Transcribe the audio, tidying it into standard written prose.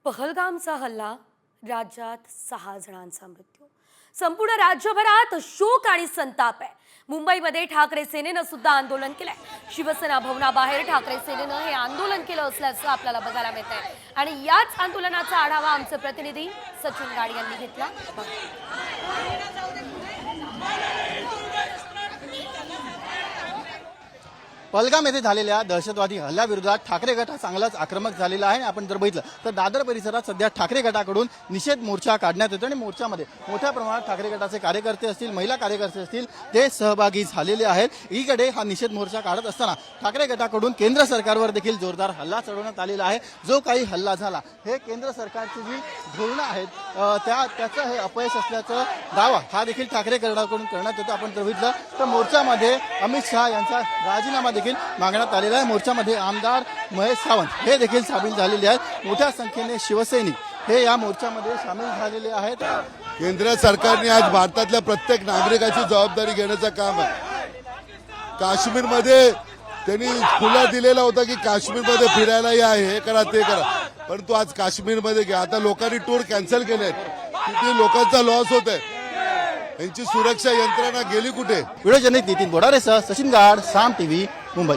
पहलगामचा हल्ला, राज्यात 6 जणांचा मृत्यू. संपूर्ण राज्यभरात शोक आणि संताप आहे. मुंबईमध्ये ठाकरे सेनेनं सुद्धा आंदोलन केलंय. शिवसेना भवनाबाहेर ठाकरे सेनेनं हे आंदोलन केलं असल्याचं आपल्याला बघायला मिळतंय. आणि याच आंदोलनाचा आढावा आमचे प्रतिनिधी सचिन गाड यांनी घेतला. पहलगाम येथे झालेल्या दहशतवादी हल्ल्याविरोधात ठाकरे गट हा चांगलाच आक्रमक झालेला आहे. आपण जर बघितलं तर दादर परिसरात सध्या ठाकरे गटाकडून निषेध मोर्चा काढण्यात येतो आणि मोर्चामध्ये मोठ्या प्रमाणात ठाकरे गटाचे कार्यकर्ते असतील, महिला कार्यकर्ते असतील, ते सहभागी झालेले आहेत. एकीकडे हा निषेध मोर्चा काढत असताना ठाकरे गटाकडून केंद्र सरकारवर देखील जोरदार हल्ला चढवण्यात आलेला आहे. जो काही हल्ला झाला हे केंद्र सरकारची जी धोरणं आहेत त्याचं हे अपयश असल्याचा दावा हा देखील ठाकरे गटाकडून करण्यात येतो. आपण जर बघितलं तर मोर्चामध्ये अमित शहा यांचा राजीनामा देखील मागण्यात आलेला आहे. मोर्चामध्ये आमदार महेश सावंत हे देखील सामील झालेले आहेत. मोठ्या संख्येने शिवसैनिक हे या मोर्चामध्ये सामील झालेले आहेत. केंद्र सरकारने आज भारतातल्या प्रत्येक नागरिकाची जबाबदारी घेण्याचं काम आहे. काश्मीरमध्ये त्यांनी खुला दिलेला होता की काश्मीरमध्ये फिरायला या, हे करा ते करा, परंतु आज काश्मीरमध्ये घ्या. आता लोकांनी टूर कॅन्सल केलेत. किती लोकांचा लॉस होत आहे. यांची सुरक्षा यंत्रणा गेली कुठे? व्हिडिओ जर्नलिस्ट नितीन बोडारेसह सचिन गाड, साम टीव्ही, मुंबई.